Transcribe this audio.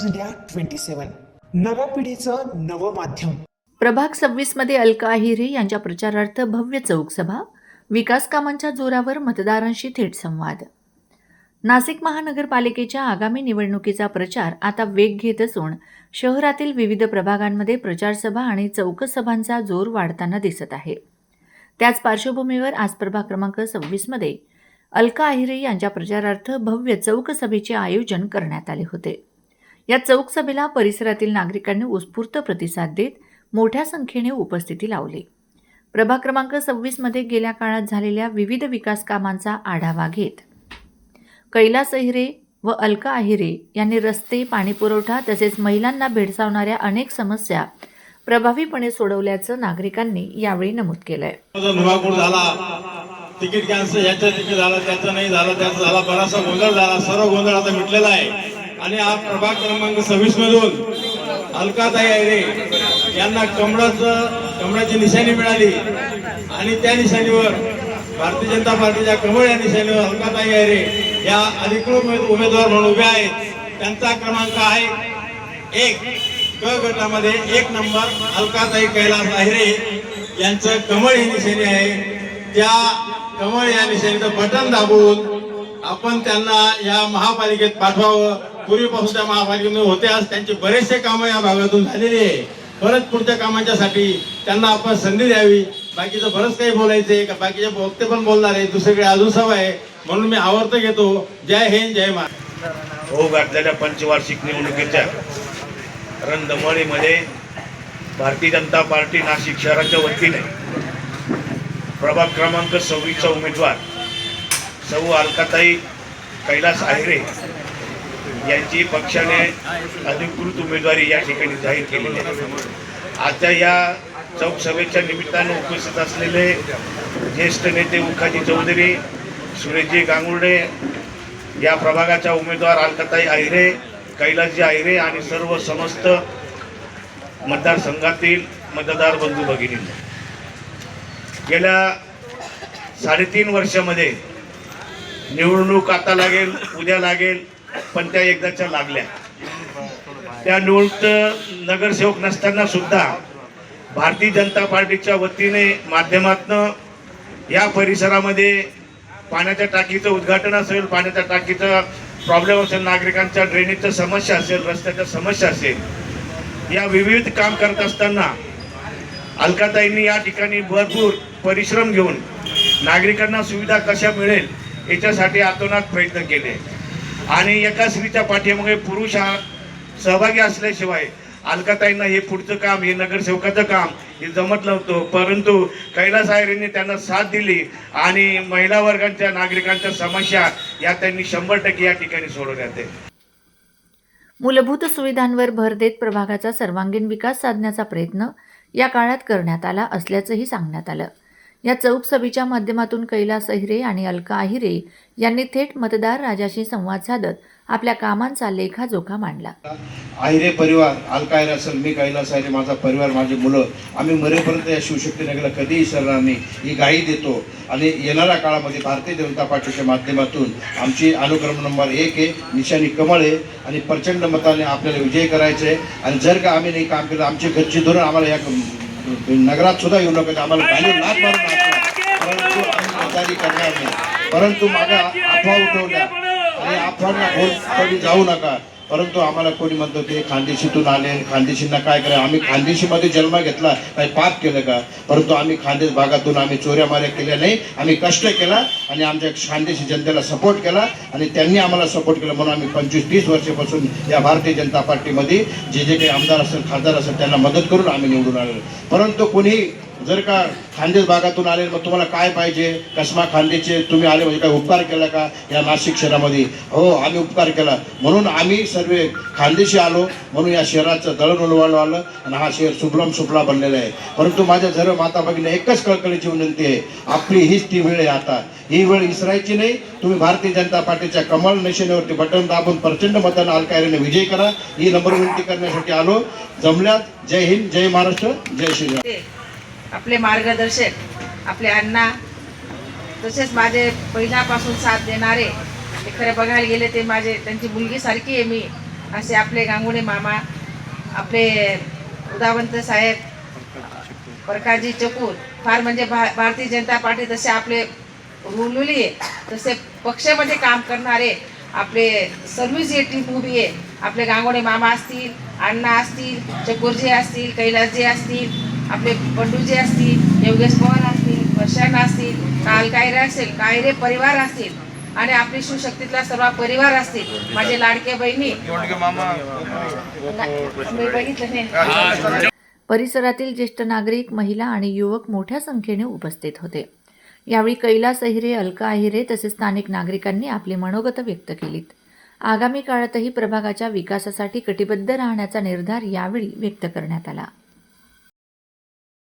News India 27 नव्या पिढीचं नवं माध्यम. प्रभाग 26 मध्ये अलका अहिरे यांच्या प्रचारार्थ भव्य चौक सभा, विकास कामांच्या जोरावर मतदारांशी थेट संवाद. नाशिक महानगरपालिकेच्या आगामी निवडणुकीचा प्रचार आता वेग घेत असून शहरातील विविध प्रभागांमध्ये प्रचारसभा आणि चौकसभांचा जोर वाढताना दिसत आहे. त्याच पार्श्वभूमीवर आज प्रभाग क्रमांक 26 मध्ये अलका अहिरे यांच्या प्रचारार्थ भव्य चौकसभेचे आयोजन करण्यात आले होते. या चौकसभेला परिसरातील नागरिकांनी उत्स्फूर्त प्रतिसाद देत मोठ्या संख्येने उपस्थिती लावली. प्रभाग क्रमांक 26 मध्ये गेल्या काळात झालेल्या विविध विकास कामांचा आढावा घेत कैलास अहिरे व अलका अहिरे यांनी रस्ते, पाणीपुरवठा तसेच महिलांना भेडसावणाऱ्या अनेक समस्या प्रभावीपणे सोडवल्याचं नागरिकांनी यावेळी नमूद केलंय. तिकीट कॅन्सल, याचं तिकीट झालं, त्याचं नाही झालं, त्याचं झाला, बराचसा गोंधळ झाला. सर्व गोंधळ आता मिटलेला आहे आणि हा प्रभाग क्रमांक 26 मधून अलकाताई अहिरे यांना कमळाची निशाणी मिळाली आणि त्या निशाणीवर भारतीय जनता पार्टीच्या कमळ या निशाणीवर अलकाताई अहिरे या अधिकृत उमेदवार म्हणून उभे आहेत. त्यांचा क्रमांक आहे 1. क गटामध्ये 1 नंबर अलकाताई कैलास अहिरे यांचं कमळ ही निशाणी आहे. त्या कमळ या निशाणीचं बटन दाबून आपण त्यांना या महापालिकेत पाठवावं. पूर्वीपासून त्या महापालिकेमध्ये होते, आज त्यांचे बरेचसे कामं या भागातून झालेली आहे. परत पुढच्या कामांच्यासाठी त्यांना आपण संधी द्यावी. बाकीचं बरंच काही बोलायचंय का, बाकीचे वक्ते पण बोलणार आहे, दुसरीकडे अजून सभा आहे, म्हणून मी आवर्त घेतो. जय हिंद, जय महाराष्ट्र. होऊ घातलेल्या पंचवार्षिक निवडणुकीच्या रणधुमाळीमध्ये भारतीय जनता पार्टी नाशिक शहराच्या वतीने प्रभाग क्रमांक 26चा उमेदवार सौ अलकाताई कैलास अहिरे यांची पक्षाने अधिकृत उमेदवारी या ठिकाणी जाहीर केलेली आहे. आजच्या या चौक सभेच्या निमित्तानं उपस्थित असलेले ज्येष्ठ नेते उखाजी चौधरी, सुरेशजी गांगुर्डे, या प्रभागाच्या उमेदवार अलकाताई अहिरे, कैलासजी अहिरे आणि सर्व समस्त मतदारसंघातील मतदार बंधू भगिनींनो, गेल्या 3.5 वर्षामध्ये निवडणूक आता लागेल, उद्या लागेल, पण त्या एकदाच्या लागल्या. त्या निवडणूक नगरसेवक नसताना सुद्धा भारतीय जनता पार्टीच्या वतीने माध्यमातून या परिसरामध्ये पाण्याच्या टाकीचं उद्घाटन असेल, पाण्याच्या टाकीचा प्रॉब्लेम असेल, नागरिकांच्या ड्रेनेजच्या समस्या असेल, रस्त्याच्या समस्या असेल, या विविध काम करत असताना अलकाताईंनी या ठिकाणी भरपूर परिश्रम घेऊन नागरिकांना सुविधा कशा मिळेल याच्यासाठी आतोनात प्रयत्न केले. आणि एका स्त्रीच्या पाठीमागे पुरुष हा सहभागी असल्याशिवाय अलकाताईंना हे पुढचं काम, हे नगरसेवकाचं काम हे जमत नव्हतं. परंतु कैलास अहिरेंनी त्यांना साथ दिली आणि महिला वर्गांच्या, नागरिकांच्या समस्या या त्यांनी 100% या ठिकाणी सोडवण्यात आहे. मूलभूत सुविधांवर भर देत प्रभागाचा सर्वांगीण विकास साधण्याचा प्रयत्न या काळात करण्यात आला असल्याचंही सांगण्यात आलं. या चौक सभेच्या माध्यमातून कैलास अहिरे आणि अलका अहिरे यांनी थेट मतदार राजाशी संवाद साधत आपल्या कामांचा लेखाजोखा मांडला. अहिरे परिवार, अलका अहिरे असेल, मी कैलास अहिरे, माझा परिवार, माझी मुलं, आम्ही मरेपर्यंत या शिवशक्ती नगरला कधीही विसरणार नाही ही ग्वाही देतो. आणि येणाऱ्या काळामध्ये भारतीय जनता पार्टीच्या माध्यमातून आमची अनुक्रम नंबर 1 आहे, निशाणी कमळ आहे आणि प्रचंड मताने आपल्याला विजय करायचे आहे. आणि जर का आम्ही नाही काम केलं, आमची घरची धोरण आम्हाला या नगरात सुद्धा येऊ नका, आम्हाला बाहेर लाट मारून टाकलं, परंतु आम्ही गद्दारी करणार नाही. परंतु माझ्या अफवा उठवल्या आणि अफवांना भोल जाऊ नका. परंतु आम्हाला कोणी म्हणतो ते खानदेशीतून आले, खानदेशींना काय करा. आम्ही खानदेशीमध्ये जन्म घेतला, काही पाप केलं का? परंतु आम्ही खानदेश भागातून आम्ही चोऱ्यामाऱ्या केल्या नाही, आम्ही कष्ट केला आणि आमच्या खानदेशी जनतेला सपोर्ट केला आणि त्यांनी आम्हाला सपोर्ट केला. म्हणून आम्ही 25-30 वर्षापासून या भारतीय जनता पार्टीमध्ये जे काही आमदार असेल, खासदार असेल, त्यांना मदत करून आम्ही निवडून आलो. परंतु कोणी जर का खानदेश भागातून आले, मग तुम्हाला काय पाहिजे, कसमा खानदेशचे तुम्ही आले म्हणजे काय उपकार केला का या नाशिक शहरामध्ये? हो, आम्ही उपकार केला. म्हणून आम्ही सर्व खानदेशी आलो, म्हणून या शहराचं दळणवळण आलं आणि हा शहर सुफलाम सुफला बनलेला आहे. परंतु माझ्या सर्व माता भगिनी एकच कळकळीची विनंती आहे, आपली हीच ती वेळ आहे. आता ही वेळ विसरायची नाही. तुम्ही भारतीय जनता पार्टीच्या कमळ निशाणीवरती बटन दाबून प्रचंड मतानं अलका अहिरेने विजय करा, ही नम्र विनंती करण्यासाठी आलो. जमल्यात. जय हिंद, जय महाराष्ट्र, जय श्रीराम. आपले मार्गदर्शक, आपले अण्णा, तसेच माझे पहिल्यापासून साथ देणारे, ते खरं बघायला गेले ते माझे, त्यांची मुलगी सारखी आहे मी. असे आपले गांगुणे मामा, आपले उदावंत साहेब, प्रकाशजी चकूर, फार म्हणजे भारतीय जनता पार्टी तसे आपले रुलुली आहे, तसे पक्षामध्ये काम करणारे आपले सर्व्हिस जी टीम उभी आहे. आपले गांगोडे मामा असतील, अण्णा असतील, चकोरजी असतील, कैलासजी असतील, आपले बंडूजी असतील, योगेश पवार असतील, वर्षांना असतील, काल कायरे असेल, कायरे परिवार असतील आणि आपली शिवशक्तीतला सर्व परिवार असतील. माझे लाडके बहिणी मी बघितलं नाही. परिसरातील ज्येष्ठ नागरिक, महिला आणि युवक मोठ्या संख्येने उपस्थित होते. यावेळी कैलास अहिरे, अलका अहिरे तसेच स्थानिक नागरिकांनी आपली मनोगत व्यक्त केलीत. आगामी काळातही प्रभागाच्या विकासासाठी कटिबद्ध राहण्याचा निर्धार यावेळी व्यक्त करण्यात आला.